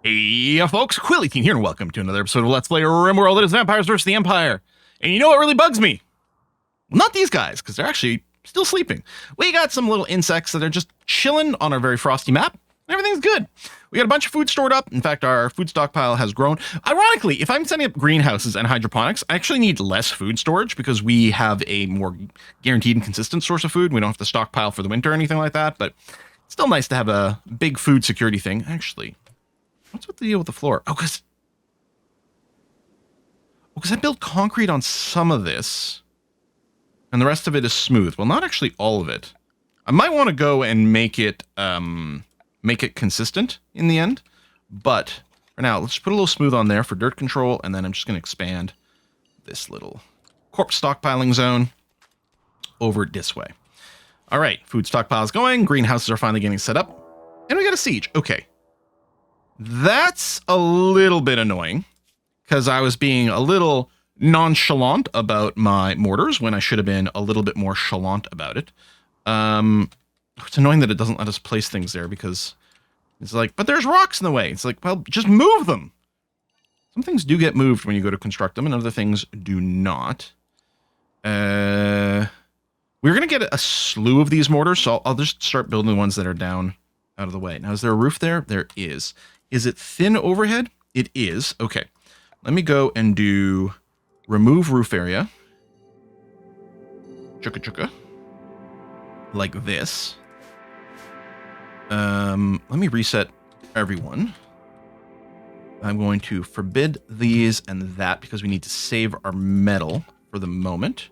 Hey folks, Quilly13 here, and welcome to another episode of Let's Play RIMWORLD. It is Vampires vs. the Empire. And you know what really bugs me? Well, not these guys, because they're actually still sleeping. We got some little insects that are just chilling on our very frosty map. Everything's good. We got a bunch of food stored up. In fact, our food stockpile has grown. Ironically, if I'm setting up greenhouses and hydroponics, I actually need less food storage because we have a more guaranteed and consistent source of food. We don't have to stockpile for the winter or anything like that, but it's still nice to have a big food security thing. Actually, what's with the deal with the floor? Oh, because I built concrete on some of this, and the rest of it is smooth. Well, not actually all of it. I might want to go and make it consistent in the end, but for now, let's just put a little smooth on there for dirt control, and then I'm just going to expand this little corpse stockpiling zone over this way. All right, food stockpile is going. Greenhouses are finally getting set up, and we got a siege. Okay. That's a little bit annoying because I was being a little nonchalant about my mortars when I should have been a little bit more chalant about it. It's annoying that it doesn't let us place things there because it's like, but there's rocks in the way. It's like, well, just move them. Some things do get moved when you go to construct them and other things do not. We're going to get a slew of these mortars, so I'll just start building the ones that are down out of the way. Now, is there a roof there? There is. Is it thin overhead? It is. Okay. Let me go and do remove roof area. Chugga chugga. Like this. Let me reset everyone. I'm going to forbid these and that because we need to save our metal for the moment.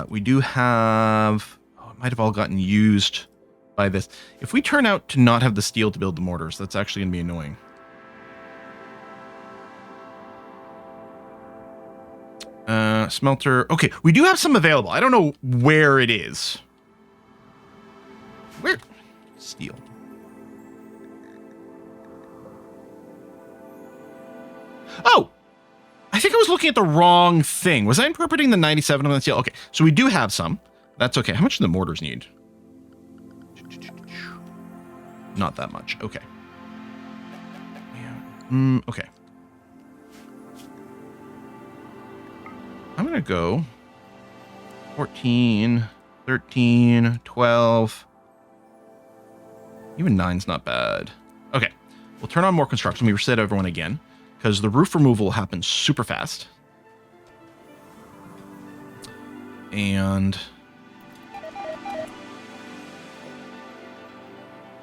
We do have... Oh, it might have all gotten used by this. If we turn out to not have the steel to build the mortars, that's actually going to be annoying. Smelter. Okay, we do have some available. I don't know where it is. Where? Steel. Oh! I think I was looking at the wrong thing. Was I interpreting the 97 on the steel? Okay, so we do have some. That's okay. How much do the mortars need? Not that much. Okay. Yeah. Okay. I'm going to go 14, 13, 12. Even 9's not bad. Okay. We'll turn on more construction. We reset everyone again because the roof removal happens super fast. And...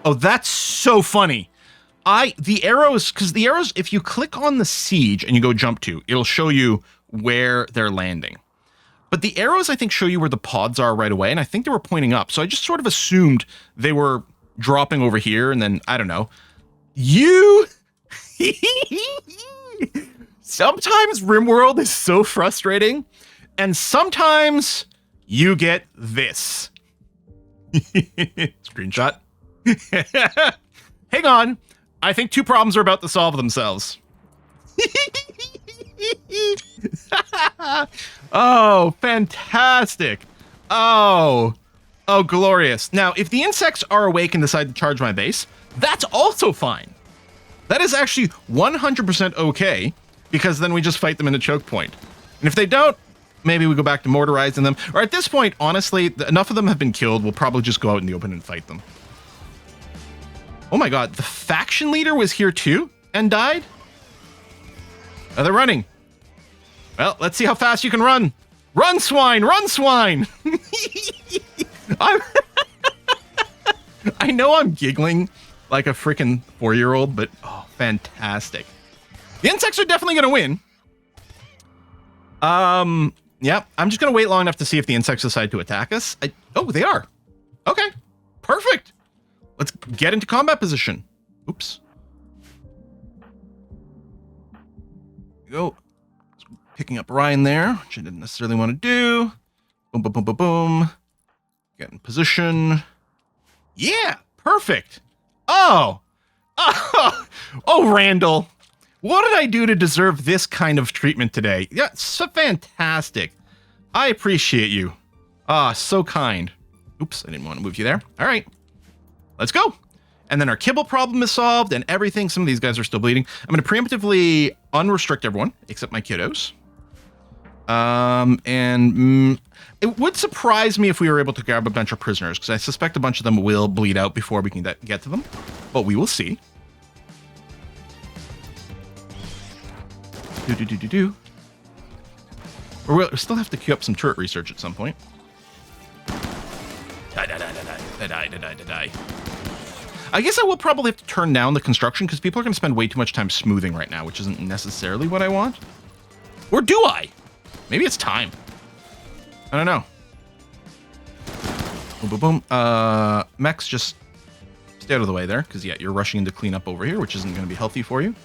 oh, that's so funny. The arrows, because the arrows, if you click on the siege and you go jump to, it'll show you where they're landing. But the arrows, I think, show you where the pods are right away, and I think they were pointing up. So I just sort of assumed they were dropping over here, and then, I don't know. Sometimes RimWorld is so frustrating, and sometimes you get this. Screenshot. Hang on. I think two problems are about to solve themselves. Oh, fantastic. Oh, glorious. Now, if the insects are awake and decide to charge my base, that's also fine. That is actually 100% okay, because then we just fight them in the choke point. And if they don't, maybe we go back to mortarizing them. Or at this point, honestly, enough of them have been killed. We'll probably just go out in the open and fight them. Oh my god, the faction leader was here too and died? Oh, they're running. Well, let's see how fast you can run. Run, swine! Run, swine! I know I'm giggling like a freaking 4-year-old, but oh, fantastic. The insects are definitely going to win. Yeah, I'm just going to wait long enough to see if the insects decide to attack us. Oh, they are. Okay, perfect. Let's get into combat position. Oops. Go. Picking up Ryan there, which I didn't necessarily want to do. Boom, boom, boom, boom, boom. Get in position. Yeah, perfect. Oh, Randall. What did I do to deserve this kind of treatment today? Yeah, so fantastic. I appreciate you. Ah, so kind. Oops, I didn't want to move you there. All right, let's go. And then our kibble problem is solved and everything. Some of these guys are still bleeding. I'm going to preemptively unrestrict everyone except my kiddos. It would surprise me if we were able to grab a bunch of prisoners, because I suspect a bunch of them will bleed out before we can get to them. But we will see. We'll still have to queue up some turret research at some point. Die. I guess I will probably have to turn down the construction, because people are going to spend way too much time smoothing right now, which isn't necessarily what I want. Or do I? Maybe it's time. I don't know. Boom, boom, boom. Mechs, just stay out of the way there, because, yeah, you're rushing in to clean up over here, which isn't going to be healthy for you.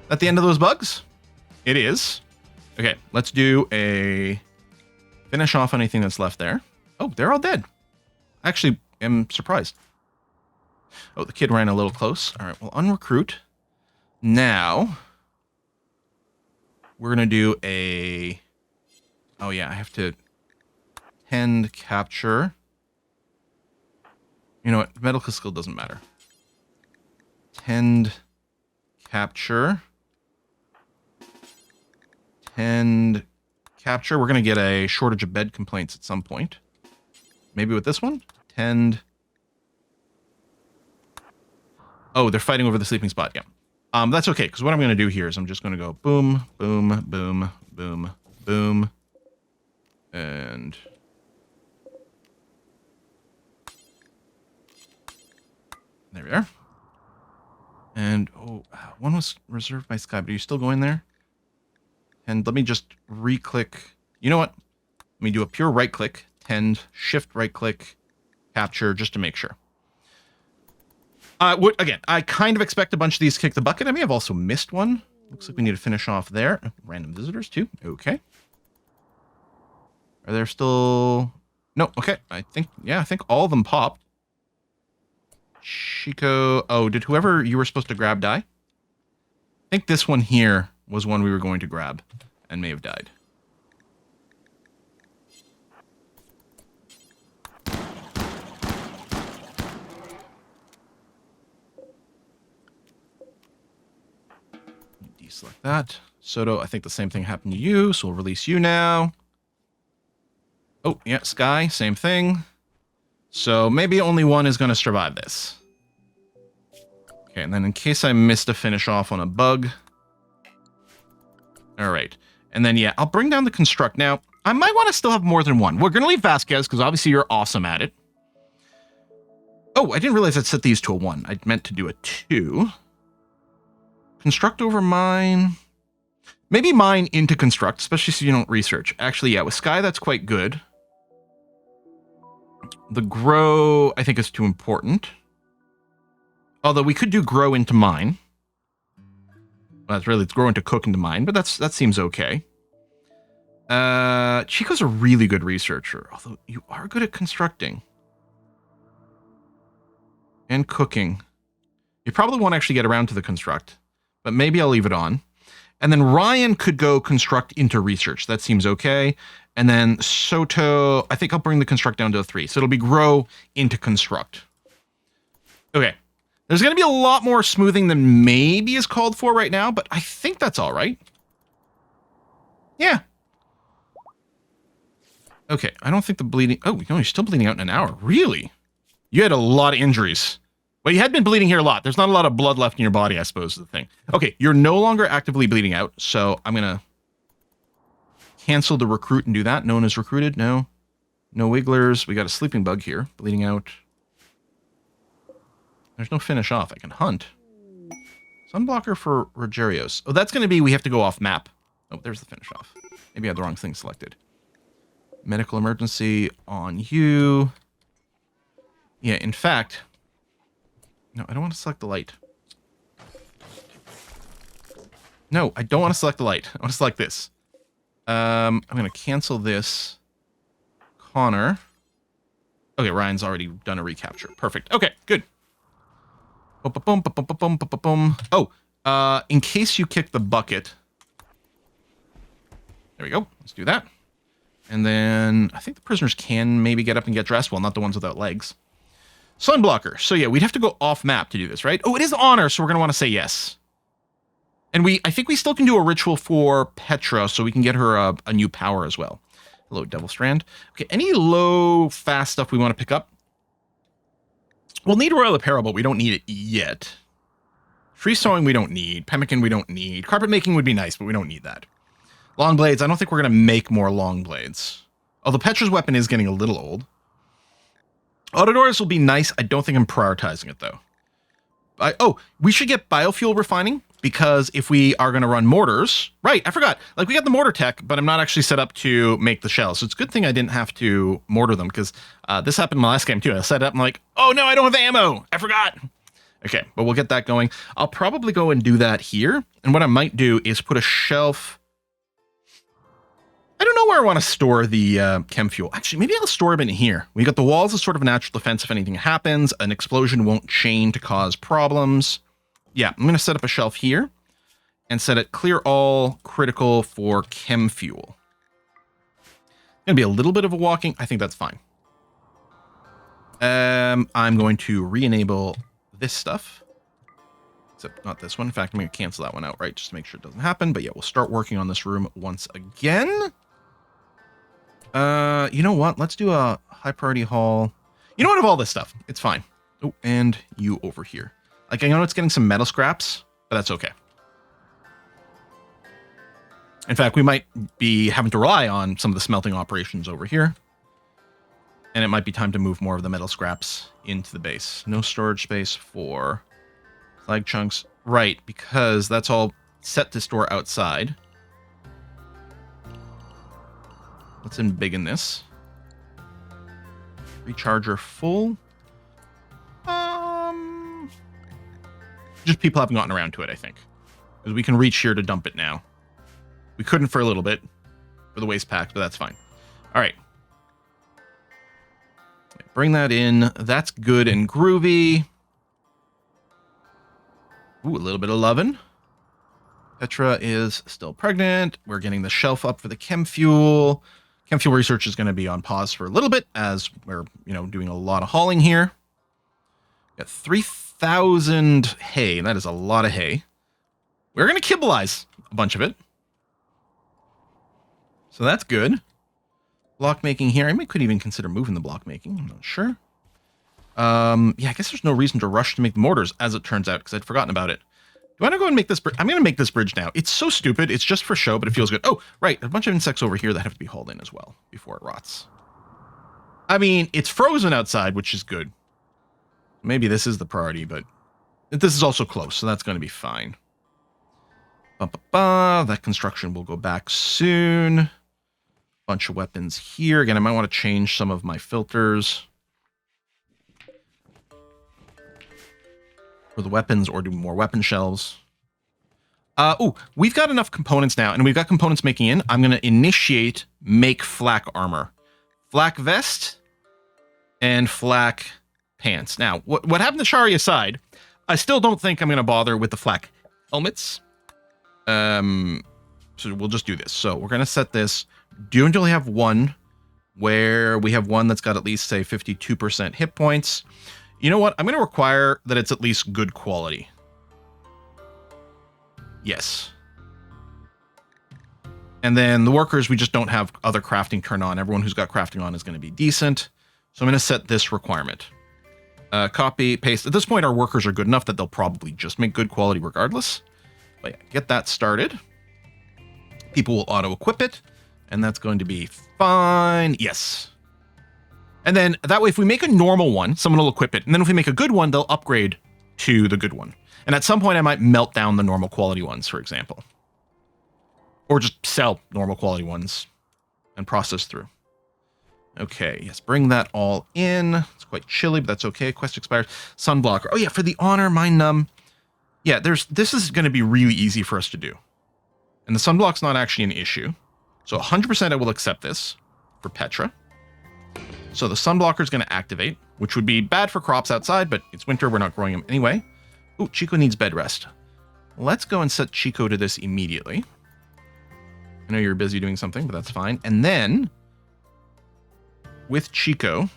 At the end of those bugs? It is. Okay, let's do a finish off anything that's left there. Oh, they're all dead. Actually, I'm surprised. Oh, the kid ran a little close. All right, well, unrecruit. Now, we're going to do a... Oh, yeah, I have to tend capture. You know what? Medical skill doesn't matter. Tend capture. Tend capture. We're going to get a shortage of bed complaints at some point. Maybe with this one? Tend. Oh, they're fighting over the sleeping spot. Yeah. That's okay, because what I'm going to do here is I'm just going to go boom, boom, boom, boom, boom. And there we are. And, oh, one was reserved by Sky, but are you still going there? And let me just re-click. You know what? Let me do a pure right-click, tend, shift right-click, capture, just to make sure. Again, I kind of expect a bunch of these to kick the bucket. I may have also missed one. Looks like we need to finish off there. Random visitors, too. Okay. Are there still... No, okay. I think all of them popped. Chico... Oh, did whoever you were supposed to grab die? I think this one here was one we were going to grab and may have died. Deselect that. Soto, I think the same thing happened to you, so we'll release you now. Oh, yeah, Sky, same thing. So maybe only one is going to survive this. Okay, and then in case I missed a finish off on a bug. All right. And then, yeah, I'll bring down the construct. Now, I might want to still have more than one. We're going to leave Vasquez, because obviously you're awesome at it. Oh, I didn't realize I'd set these to a 1. I meant to do a 2. Construct over mine. Maybe mine into construct, especially so you don't research. Actually, yeah, with Sky, that's quite good. The grow, I think, is too important. Although we could do grow into mine. Well, that's really, it's grow into cook into mine, but that seems okay. Chico's a really good researcher, although you are good at constructing. And cooking. You probably won't actually get around to the construct, but maybe I'll leave it on. And then Ryan could go construct into research. That seems okay. And then Soto, I think I'll bring the construct down to a 3. So it'll be grow into construct. Okay. There's going to be a lot more smoothing than maybe is called for right now, but I think that's all right. Yeah. Okay, I don't think the bleeding... Oh, no, you're still bleeding out in an hour. Really? You had a lot of injuries. Well, you had been bleeding here a lot. There's not a lot of blood left in your body, I suppose, is the thing. Okay, you're no longer actively bleeding out, so I'm going to cancel the recruit and do that. No one is recruited. No. No wigglers. We got a sleeping bug here. Bleeding out. There's no finish off. I can hunt. Sunblocker for Rogerios. Oh, that's going to be we have to go off map. Oh, there's the finish off. Maybe I had the wrong thing selected. Medical emergency on you. Yeah, in fact... No, I don't want to select the light. No, I don't want to select the light. I want to select this. I'm going to cancel this. Connor. Okay, Ryan's already done a recapture. Perfect. Okay, good. Oh, in case you kick the bucket. There we go. Let's do that. And then I think the prisoners can maybe get up and get dressed. Well, not the ones without legs. Sunblocker. So yeah, we'd have to go off map to do this, right? Oh, it is honor, so we're going to want to say yes. And I think we still can do a ritual for Petra, so we can get her a new power as well. Hello, Devil Strand. Okay, any low, fast stuff we want to pick up? We'll need Royal Apparel, but we don't need it yet. Free sewing we don't need. Pemmican we don't need. Carpet making would be nice, but we don't need that. Long blades, I don't think we're going to make more long blades. Although Petra's weapon is getting a little old. Autodoors will be nice. I don't think I'm prioritizing it, though. We should get biofuel refining, because if we are going to run mortars... Right, I forgot. Like, we got the mortar tech, but I'm not actually set up to make the shells. So it's a good thing I didn't have to mortar them, because this happened in my last game, too. I set it up, and I'm like, oh, no, I don't have ammo. I forgot. Okay, but we'll get that going. I'll probably go and do that here. And what I might do is put a shelf... I don't know where I want to store the chem fuel. Actually, maybe I'll store them in here. We got the walls as sort of a natural defense if anything happens. An explosion won't chain to cause problems. Yeah, I'm going to set up a shelf here and set it clear all critical for chem fuel. Going to be a little bit of a walking. I think that's fine. I'm going to re-enable this stuff. Except not this one. In fact, I'm going to cancel that one out, right? Just to make sure it doesn't happen. But yeah, we'll start working on this room once again. You know what? Let's do a high priority haul. You know what? Of all this stuff, it's fine. Oh, and you over here. Like, I know it's getting some metal scraps, but that's okay. In fact, we might be having to rely on some of the smelting operations over here. And it might be time to move more of the metal scraps into the base. No storage space for flag chunks. Right, because that's all set to store outside. Let's embiggen this. Recharger full. Just people haven't gotten around to it, I think. Because we can reach here to dump it now. We couldn't for a little bit for the waste packs, but that's fine. All right. Bring that in. That's good and groovy. Ooh, a little bit of lovin'. Petra is still pregnant. We're getting the shelf up for the chem fuel. Chem fuel research is going to be on pause for a little bit as we're, doing a lot of hauling here. Got 3,000 hay. That is a lot of hay. We're going to kibbleize a bunch of it. So that's good. Block making here. I could even consider moving the block making. I'm not sure. Yeah, I guess there's no reason to rush to make the mortars, as it turns out, because I'd forgotten about it. Do I want to go and make this bridge? I'm going to make this bridge now. It's so stupid. It's just for show, but it feels good. Oh, right. A bunch of insects over here that have to be hauled in as well before it rots. I mean, it's frozen outside, which is good. Maybe this is the priority, but this is also close, so that's going to be fine. That construction will go back soon. Bunch of weapons here. Again, I might want to change some of my filters for the weapons or do more weapon shelves. We've got enough components now, and we've got components making in. I'm going to initiate make flak armor. Flak vest and flak pants. Now, what happened to Shari aside, I still don't think I'm going to bother with the flak helmets. So we'll just do this. So we're going to set this. Do until we have one where we have one that's got at least, say, 52% hit points. You know what? I'm going to require that it's at least good quality. Yes. And then the workers, we just don't have other crafting turned on. Everyone who's got crafting on is going to be decent. So I'm going to set this requirement. Copy, paste. At this point, our workers are good enough that they'll probably just make good quality regardless. But yeah, get that started. People will auto-equip it. And that's going to be fine. Yes. And then that way, if we make a normal one, someone will equip it. And then if we make a good one, they'll upgrade to the good one. And at some point, I might melt down the normal quality ones, for example. Or just sell normal quality ones and process through. Okay, yes, bring that all in. It's quite chilly, but that's okay. Quest expires. Sunblocker. Oh yeah, for the honor, my yeah, this is going to be really easy for us to do. And the sunblock's not actually an issue. So 100% I will accept this for Petra. So the sunblocker is going to activate, which would be bad for crops outside, but it's winter, we're not growing them anyway. Ooh, Chico needs bed rest. Let's go and set Chico to this immediately. I know you're busy doing something, but that's fine. And then, with Chico...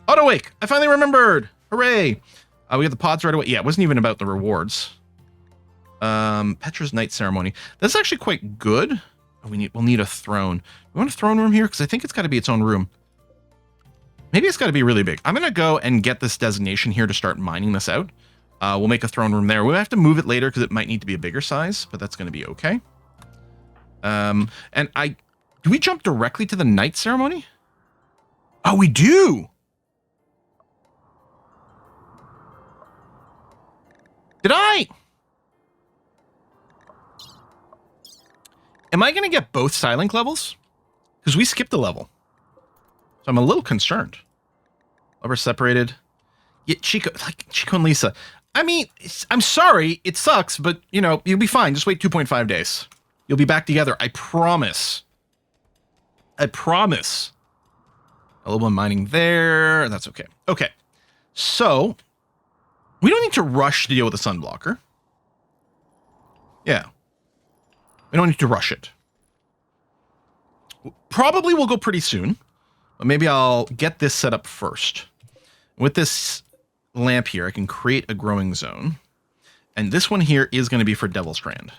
Auto-wake! I finally remembered! Hooray! We got the pods right away. Yeah, it wasn't even about the rewards. Petra's night ceremony. That's actually quite good. Oh, we'll need a throne. We want a throne room here? Because I think it's got to be its own room. Maybe it's got to be really big. I'm going to go and get this designation here to start mining this out. We'll make a throne room there. We'll have to move it later because it might need to be a bigger size, but that's going to be okay. Do we jump directly to the night ceremony? Oh, we do! Did I? Am I going to get both Silink levels? Because we skipped a level. So I'm a little concerned. Lover separated. Yeah, Chico and Lisa. I mean, I'm sorry, it sucks, but, you know, you'll be fine. Just wait 2.5 days. You'll be back together. I promise. I promise. A little bit of mining there. That's okay. Okay. So, we don't need to rush to deal with the sun blocker. Yeah. We don't need to rush it. Probably will go pretty soon. But maybe I'll get this set up first. With this lamp here, I can create a growing zone. And this one here is going to be for Devil Strand.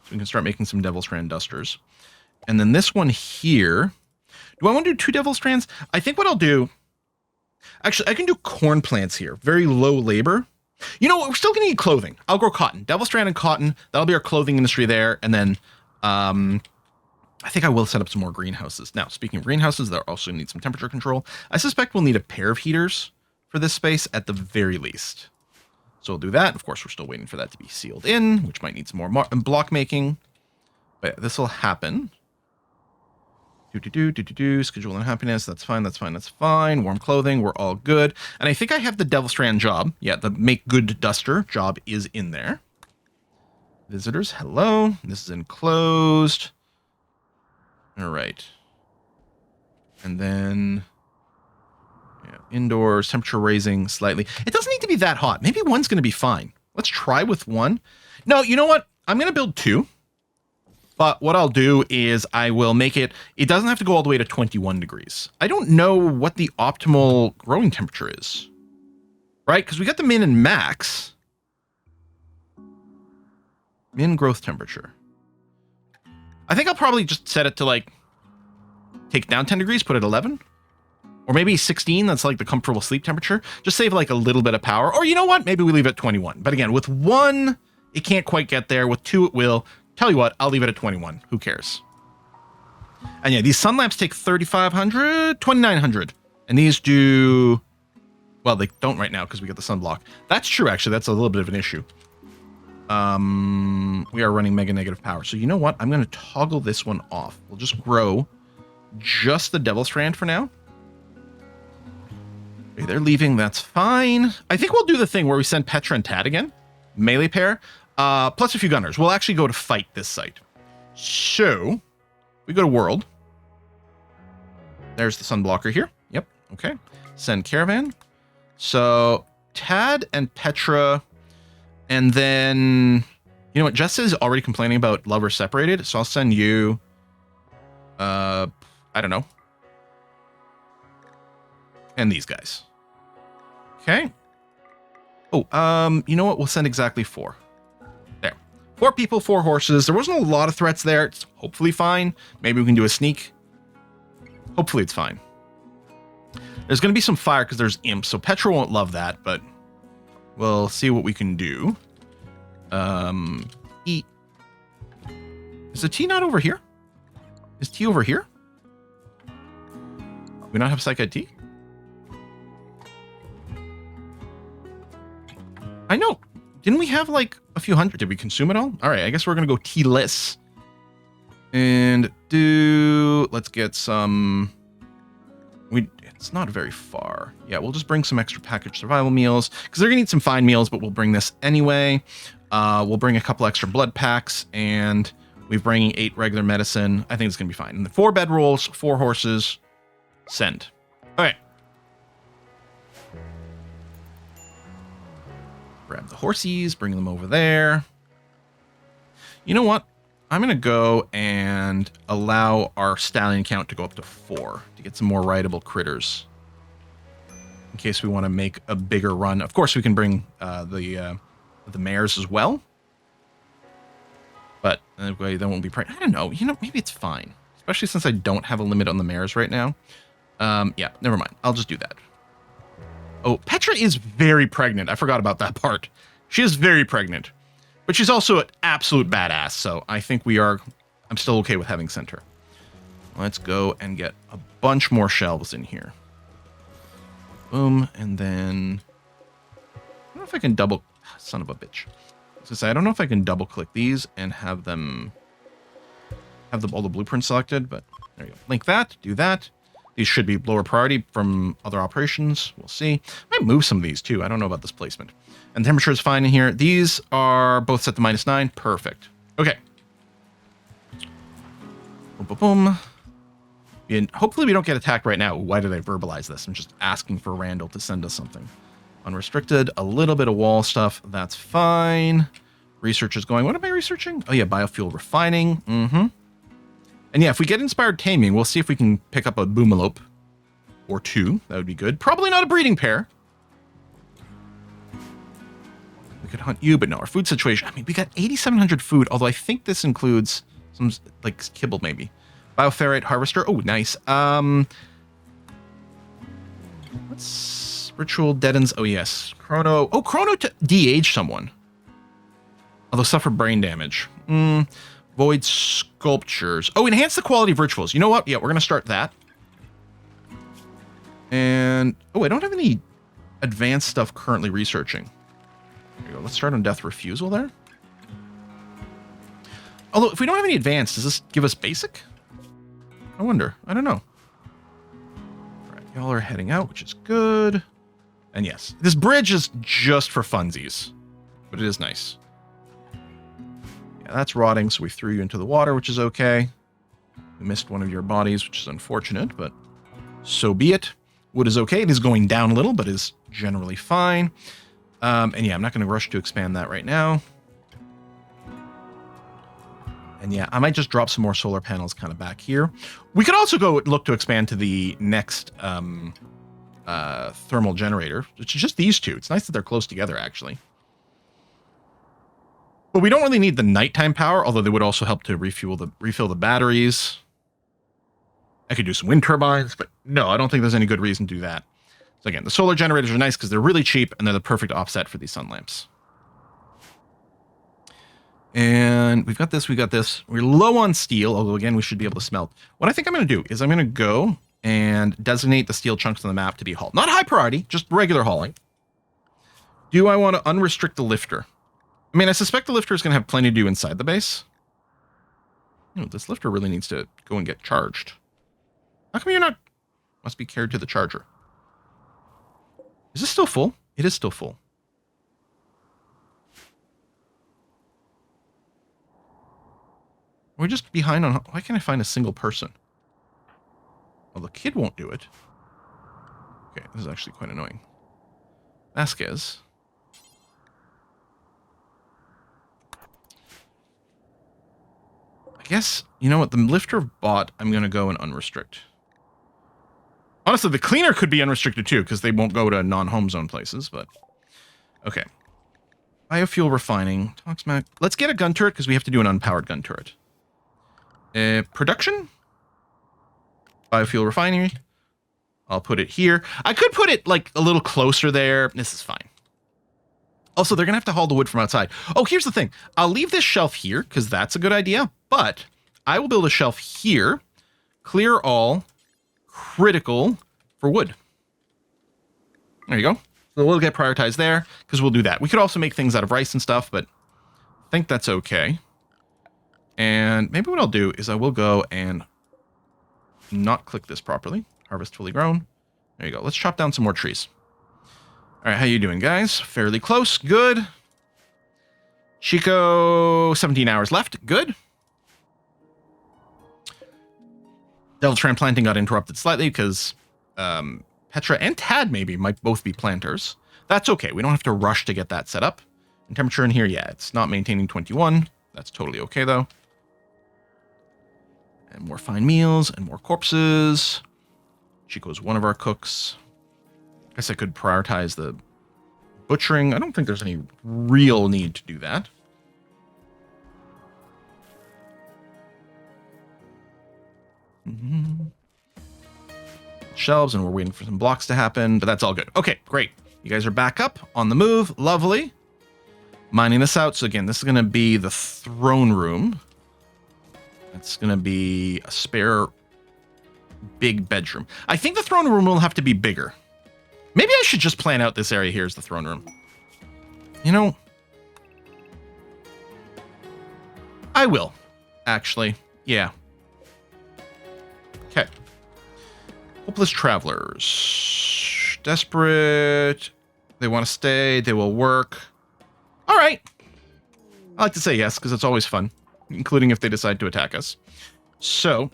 So we can start making some Devil Strand dusters. And then this one here. Do I want to do 2 Devil Strands? I think what I'll do... Actually, I can do corn plants here. Very low labor. You know what? We're still going to need clothing. I'll grow cotton. Devil Strand and cotton. That'll be our clothing industry there. And then... I think I will set up some more greenhouses. Now, speaking of greenhouses, they'll also need some temperature control. I suspect we'll need a pair of heaters for this space at the very least. So we'll do that. Of course, we're still waiting for that to be sealed in, which might need some more block making. But this will happen. Schedule and happiness. That's fine. That's fine. That's fine. Warm clothing. We're all good. And I think I have the Devil Strand job. Yeah, the make good duster job is in there. Visitors, hello. This is enclosed. All right. And then, yeah, indoors, temperature raising slightly. It doesn't need to be that hot. Maybe one's going to be fine. Let's try with one. No, you know what? I'm going to build 2. But what I'll do is I will make it, it doesn't have to go all the way to 21 degrees. I don't know what the optimal growing temperature is. Right? Because we got the min and max. Min growth temperature. I think I'll probably just set it to like, take down 10 degrees, put it 11. Or maybe 16, that's like the comfortable sleep temperature. Just save like a little bit of power. Or you know what? Maybe we leave it at 21. But again, with 1, it can't quite get there. With 2, it will. Tell you what, I'll leave it at 21. Who cares? And yeah, these sun lamps take 3,500, 2,900. And these do... Well, they don't right now because we got the sunblock. That's true, actually. That's a little bit of an issue. We are running mega negative power. So you know what? I'm going to toggle this one off. We'll just grow just the Devil Strand for now. Okay, they're leaving. That's fine. I think we'll do the thing where we send Petra and Tad again. Melee pair. Plus a few gunners. We'll actually go to fight this site. So, we go to world. There's the sun blocker here. Yep. Okay. Send Caravan. So, Tad and Petra... And then, you know what? Jess is already complaining about lover separated, so I'll send you, I don't know. And these guys. Okay. Oh, you know what? We'll send exactly 4. There. 4 people, 4 horses. There wasn't a lot of threats there. It's hopefully fine. Maybe we can do a sneak. Hopefully it's fine. There's going to be some fire because there's imps, so Petra won't love that, but... We'll see what we can do. Eat. Is the tea not over here? Is tea over here? We not have psychite tea? I know. Didn't we have like a few hundred? Did we consume it all? All right, I guess we're going to go tealess. And let's get some... It's not very far. Yeah, we'll just bring some extra packaged survival meals because they're gonna need some fine meals, but we'll bring this anyway. We'll bring a couple extra blood packs and we're bringing 8 regular medicine. I think it's gonna be fine. And the 4 bedrolls, 4 horses, send. Okay. Grab the horsies, bring them over there. You know what? I'm going to go and allow our stallion count to go up to 4 to get some more rideable critters. in case we want to make a bigger run. Of course, we can bring the mares as well. But they won't be pregnant. I don't know. You know, maybe it's fine. Especially since I don't have a limit on the mares right now. Yeah, never mind. I'll just do that. Oh, Petra is very pregnant. I forgot about that part. She is very pregnant. But she's also an absolute badass, so I think I'm still okay with having sent her. Let's go and get a bunch more shelves in here. Boom, and then... I don't know if I can double... Son of a bitch. I don't know if I can double-click these and have all the blueprints selected, but there you go. Link that, do that. These should be lower priority from other operations. We'll see. I might move some of these, too. I don't know about this placement. And the temperature is fine in here. These are both set to -9. Perfect. Okay. Boom, boom, boom. And hopefully we don't get attacked right now. Why did I verbalize this? I'm just asking for Randall to send us something. Unrestricted. A little bit of wall stuff. That's fine. Research is going. What am I researching? Oh, yeah. Biofuel refining. Mm-hmm. And yeah, if we get inspired taming, we'll see if we can pick up a boomalope or 2. That would be good. Probably not a breeding pair. We could hunt you, but no, our food situation. I mean, we got 8,700 food, although I think this includes some, like, kibble maybe. Bioferrite harvester. Oh, nice. What's ritual deadens? Oh, yes. Chrono. Oh, Chrono to de-age someone. Although suffer brain damage. Void sculptures. Oh, enhance the quality of rituals. You know what? Yeah, we're going to start that. And, oh, I don't have any advanced stuff currently researching. There you go. Let's start on death refusal there. Although, if we don't have any advanced, does this give us basic? I wonder. I don't know. All right, y'all are heading out, which is good. And yes, this bridge is just for funsies, but it is nice. Yeah, that's rotting, so we threw you into the water, which is okay. We missed one of your bodies, which is unfortunate, but so be it. Wood is okay. It is going down a little, but is generally fine. And yeah, I'm not going to rush to expand that right now. And yeah, I might just drop some more solar panels kind of back here. We could also go look to expand to the next thermal generator, which is just these 2. It's nice that they're close together, actually. But we don't really need the nighttime power, although they would also help to refill the batteries. I could do some wind turbines, but no, I don't think there's any good reason to do that. So again, the solar generators are nice because they're really cheap and they're the perfect offset for these sun lamps. And we've got this, we got this. We're low on steel, although again, we should be able to smelt. What I think I'm going to do is I'm going to go and designate the steel chunks on the map to be hauled. Not high priority, just regular hauling. Do I want to unrestrict the lifter? I mean, I suspect the lifter is going to have plenty to do inside the base. You know, this lifter really needs to go and get charged. How come you're not... Must be carried to the charger. Is this still full? It is still full. We're just behind on... Why can't I find a single person? Well, the kid won't do it. Okay, this is actually quite annoying. Vasquez. I guess, you know what, the lifter bot, I'm going to go and unrestrict. Honestly, the cleaner could be unrestricted too, because they won't go to non-home zone places, but... Okay. Biofuel refining. Toxmac. Let's get a gun turret, because we have to do an unpowered gun turret. Production? Biofuel refinery. I'll put it here. I could put it, like, a little closer there. This is fine. Also, they're going to have to haul the wood from outside. Oh, here's the thing. I'll leave this shelf here, because that's a good idea. But I will build a shelf here. Clear all. Critical for wood. There you go. So we'll get prioritized there, because we'll do that. We could also make things out of rice and stuff, but I think that's okay. And maybe what I'll do is I will go and not click this properly. Harvest fully grown. There you go. Let's chop down some more trees. All right, how you doing, guys? Fairly close. Good. Chico, 17 hours left. Good. Devil transplanting got interrupted slightly because Petra and Tad maybe might both be planters. That's okay. We don't have to rush to get that set up. And temperature in here, yeah, it's not maintaining 21. That's totally okay, though. And more fine meals and more corpses. Chico's one of our cooks. Guess I could prioritize the butchering. I don't think there's any real need to do that. Shelves, and we're waiting for some blocks to happen, but that's all good. Okay, great. You guys are back up on the move. Lovely. Mining this out. So again, this is going to be the throne room. It's going to be a spare big bedroom. I think the throne room will have to be bigger. Maybe I should just plan out this area here as the throne room. You know, I will, actually. Yeah. Okay. Hopeless travelers. Desperate. They want to stay. They will work. All right. I like to say yes, because it's always fun, including if they decide to attack us. So,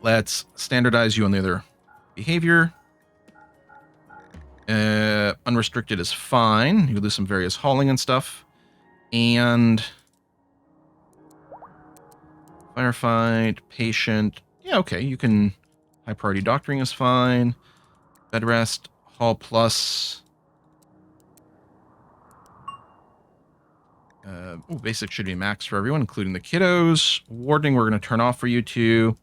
let's standardize you on the other behavior. Unrestricted is fine. You can do some various hauling and stuff. And firefight, patient. Yeah, okay. You can. High priority doctoring is fine. Bed rest, haul plus. Basic should be max for everyone, including the kiddos. Warding, we're going to turn off for you two.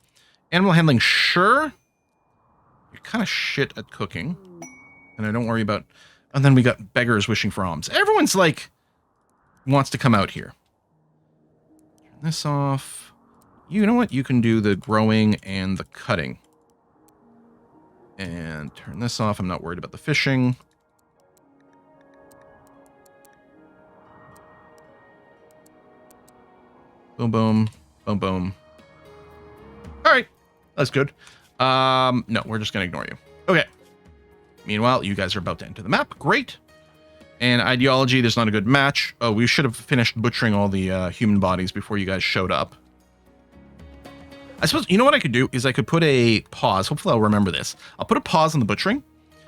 Animal handling, sure. You're kind of shit at cooking. And I don't worry about... And then we got beggars wishing for alms. Everyone's like... wants to come out here. Turn this off. You know what? You can do the growing and the cutting. And turn this off. I'm not worried about the fishing. Boom, boom. Boom, boom. All right. That's good. No, we're just going to ignore you. Okay. Meanwhile, you guys are about to enter the map. Great. And ideology, there's not a good match. Oh, we should have finished butchering all the human bodies before you guys showed up. I suppose, you know what I could do is I could put a pause. Hopefully I'll remember this. I'll put a pause on the butchering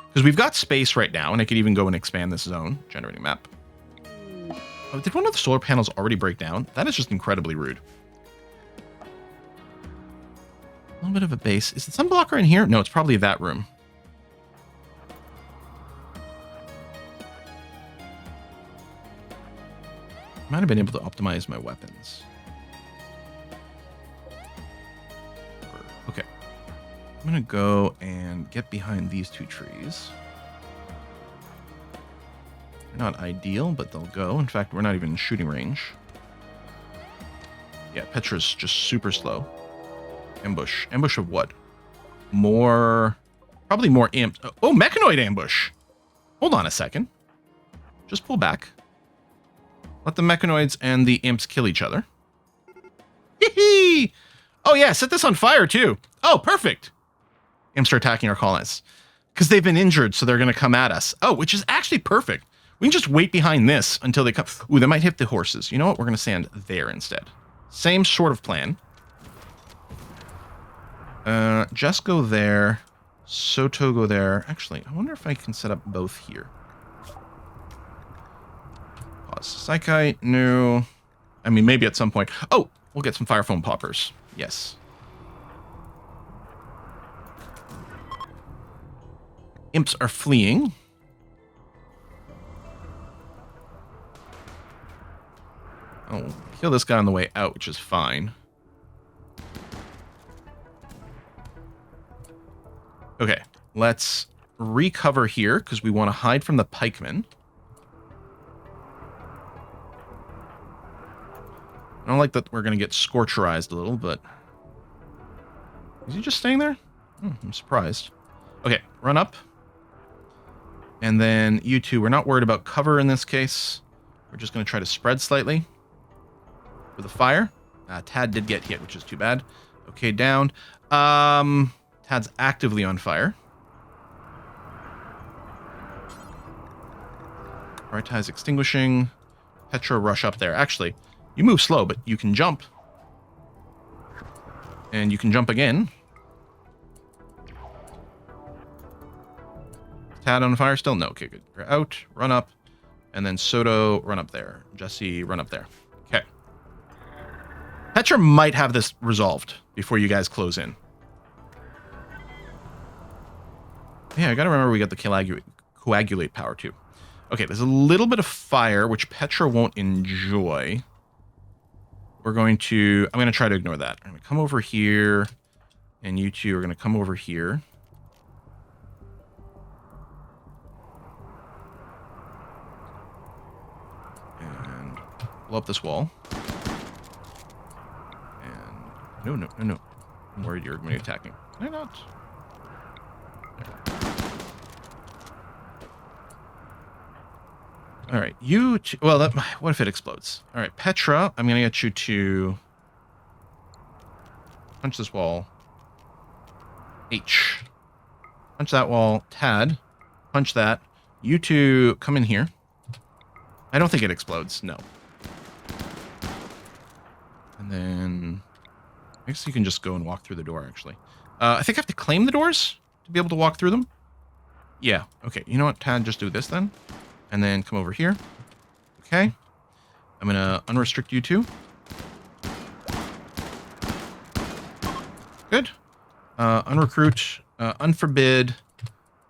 because we've got space right now, and I could even go and expand this zone. Generating map. Oh, did one of the solar panels already break down? That is just incredibly rude. A little bit of a base. Is the sunblocker in here? No, it's probably that room. Might have been able to optimize my weapons. Okay. I'm going to go and get behind these two trees. They're not ideal, but they'll go. In fact, we're not even in shooting range. Yeah, Petra's just super slow. Ambush. Ambush of what? More... Probably more imps. Oh, mechanoid ambush! Hold on a second. Just pull back. Let the mechanoids and the imps kill each other. Hee-hee! Oh yeah, set this on fire too. Oh, perfect! Imps are attacking our colonists. Because they've been injured, so they're going to come at us. Oh, which is actually perfect. We can just wait behind this until they come. Ooh, they might hit the horses. You know what? We're going to stand there instead. Same sort of plan. Just go there. Soto go there. Actually, I wonder if I can set up both here. Pause. Psychite, no. I mean, maybe at some point. Oh, we'll get some fire foam poppers. Yes. Imps are fleeing. Oh, kill this guy on the way out, which is fine. Okay, let's recover here because we want to hide from the pikemen. I don't like that we're going to get scorcherized a little, but... Is he just staying there? I'm surprised. Okay, run up. And then you two, we're not worried about cover in this case. We're just going to try to spread slightly. With a fire. Tad did get hit, which is too bad. Okay, down. Tad's actively on fire. Prioritize extinguishing. Petra, rush up there. Actually, you move slow, but you can jump. And you can jump again. Tad on fire still? No. Okay, good. You're out. Run up. And then Soto, run up there. Jesse, run up there. Okay. Petra might have this resolved before you guys close in. Yeah, I gotta remember we got the coagulate power too. Okay, there's a little bit of fire, which Petra won't enjoy. I'm going to try to ignore that. I'm gonna come over here, and you two are gonna come over here. And blow up this wall. And no. I'm worried you're going to be attacking. Why not? All right, well, what if it explodes? All right, Petra, I'm gonna get you to punch this wall. H. Punch that wall. Tad, punch that. You two come in here. I don't think it explodes. No. And then I guess you can just go and walk through the door. Actually, I think I have to claim the doors to be able to walk through them. Yeah. Okay. You know what, Tad? Just do this then. And then come over here. Okay. I'm going to unrestrict you two. Good. Unrecruit. Unforbid.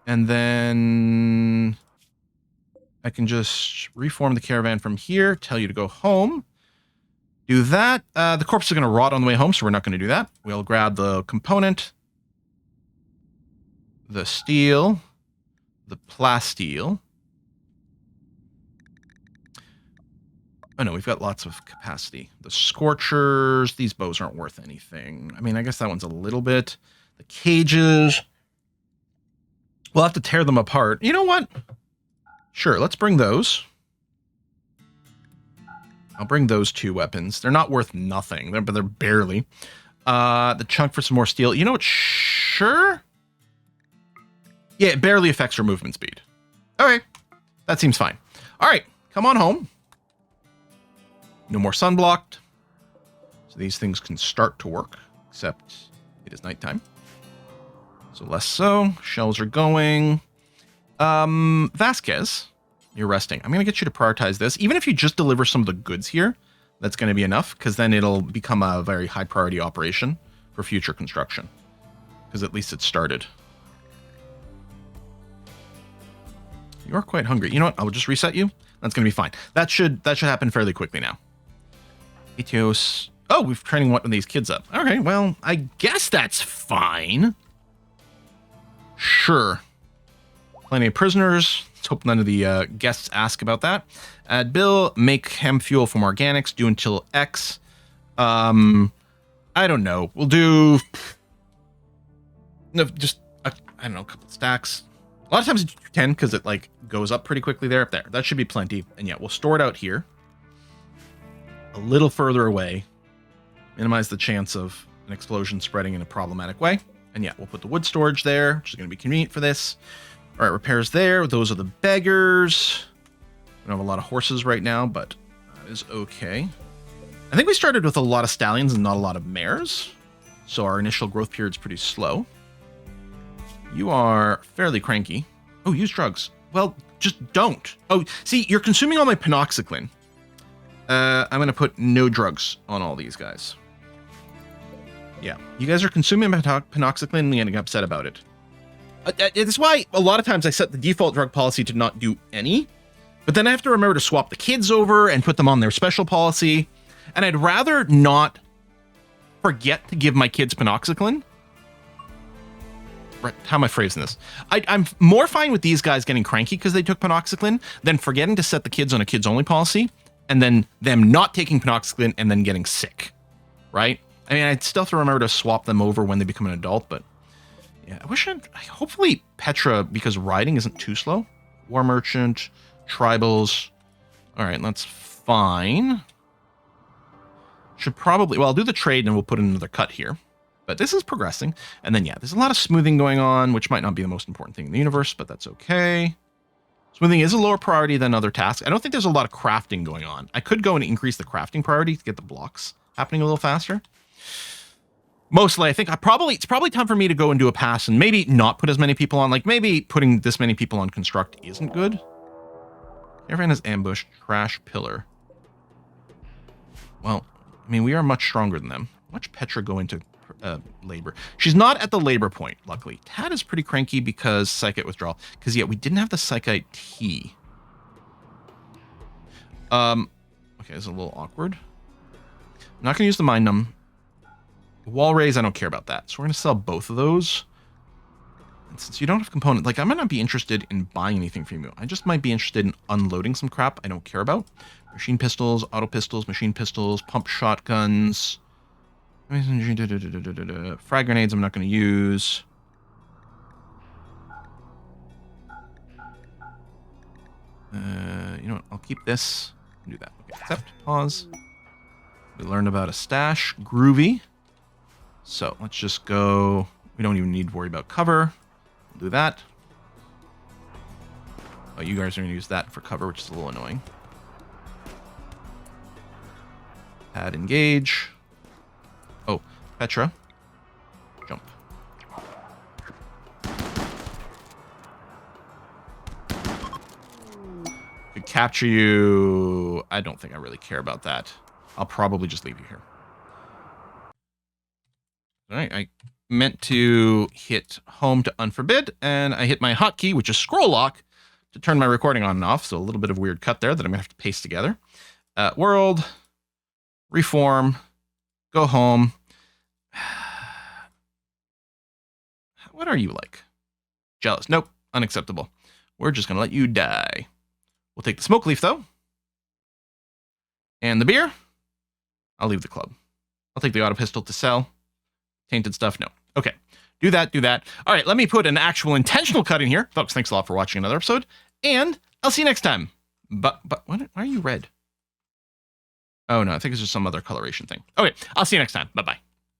And then I can just reform the caravan from here. Tell you to go home. Do that. The corpses are going to rot on the way home, so we're not going to do that. We'll grab the component. The steel. The plasteel. Oh no, we've got lots of capacity. The scorchers, these bows aren't worth anything. I mean, I guess that one's a little bit. The cages. We'll have to tear them apart. You know what? Sure, let's bring those. I'll bring those two weapons. They're not worth nothing, but they're barely. The chunk for some more steel. You know what? Sure. Yeah, it barely affects your movement speed. Okay, that seems fine. All right, come on home. No more sunblocked. So these things can start to work, except it is nighttime. So less so. Shells are going. Vasquez, you're resting. I'm going to get you to prioritize this. Even if you just deliver some of the goods here, that's going to be enough, because then it'll become a very high priority operation for future construction. Because at least it started. You are quite hungry. You know what? I will just reset you. That's going to be fine. That should happen fairly quickly now. Etios. Oh, we've training one of these kids up. Okay, well, I guess that's fine. Sure. Plenty of prisoners. Let's hope none of the guests ask about that. Add bill. Make hem fuel from organics. Do until X. I don't know. We'll do... No, just, I don't know, a couple stacks. A lot of times it's 10 because it, like, goes up pretty quickly there. Up there. That should be plenty. And yeah, we'll store it out here. A little further away. Minimize the chance of an explosion spreading in a problematic way. And yeah, we'll put the wood storage there, which is going to be convenient for this. All right, repairs there. Those are the beggars. We don't have a lot of horses right now, but that is okay. I think we started with a lot of stallions and not a lot of mares. So our initial growth period is pretty slow. You are fairly cranky. Oh, use drugs. Well, just don't. Oh, see, you're consuming all my penoxycline. I'm going to put no drugs on all these guys. Yeah, you guys are consuming penoxycline and getting upset about it. That's why a lot of times I set the default drug policy to not do any, but then I have to remember to swap the kids over and put them on their special policy. And I'd rather not forget to give my kids penoxycline. Right, how am I phrasing this? I'm more fine with these guys getting cranky because they took penoxycline than forgetting to set the kids on a kids-only policy and then them not taking penoxycline and then getting sick, right? I mean, I'd still have to remember to swap them over when they become an adult, but yeah, hopefully Petra, because riding isn't too slow. War Merchant, Tribals. All right, that's fine. Should probably, well, I'll do the trade and we'll put in another cut here. But this is progressing. And then, yeah, there's a lot of smoothing going on, which might not be the most important thing in the universe, but that's okay. Smoothing is a lower priority than other tasks. I don't think there's a lot of crafting going on. I could go and increase the crafting priority to get the blocks happening a little faster. Mostly, I think it's probably time for me to go and do a pass and maybe not put as many people on. Like, maybe putting this many people on construct isn't good. Caravan has ambushed. Trash pillar. Well, I mean, we are much stronger than them. How much Petra go into labor. She's not at the labor point, luckily. Tad is pretty cranky because psychite withdrawal. Because, yeah, we didn't have the psychite tea. Okay, it's a little awkward. I'm not going to use the mind numb. Wall raise, I don't care about that. So we're going to sell both of those. And since you don't have component, like I might not be interested in buying anything from you. I just might be interested in unloading some crap I don't care about. Machine pistols, auto pistols, machine pistols, pump shotguns. Frag grenades I'm not going to use. You know what? I'll keep this. Do that. Okay, accept. Pause. We learned about a stash. Groovy. So let's just go. We don't even need to worry about cover. We'll do that. Oh, you guys are going to use that for cover, which is a little annoying. Add engage. Oh, Petra. Jump. Could capture you. I don't think I really care about that. I'll probably just leave you here. All right, I meant to hit home to unforbid, and I hit my hotkey, which is scroll lock, to turn my recording on and off. So a little bit of a weird cut there that I'm going to have to paste together. World, reform, go home. What are you like? Jealous. Nope, unacceptable. We're just going to let you die. We'll take the smoke leaf, though. And the beer. I'll leave the club. I'll take the auto pistol to sell. Tainted stuff, no. Okay, do that, do that. All right, let me put an actual intentional cut in here. Folks, thanks a lot for watching another episode, and I'll see you next time. But why are you red? Oh, no, I think it's just some other coloration thing. Okay, I'll see you next time. Bye-bye.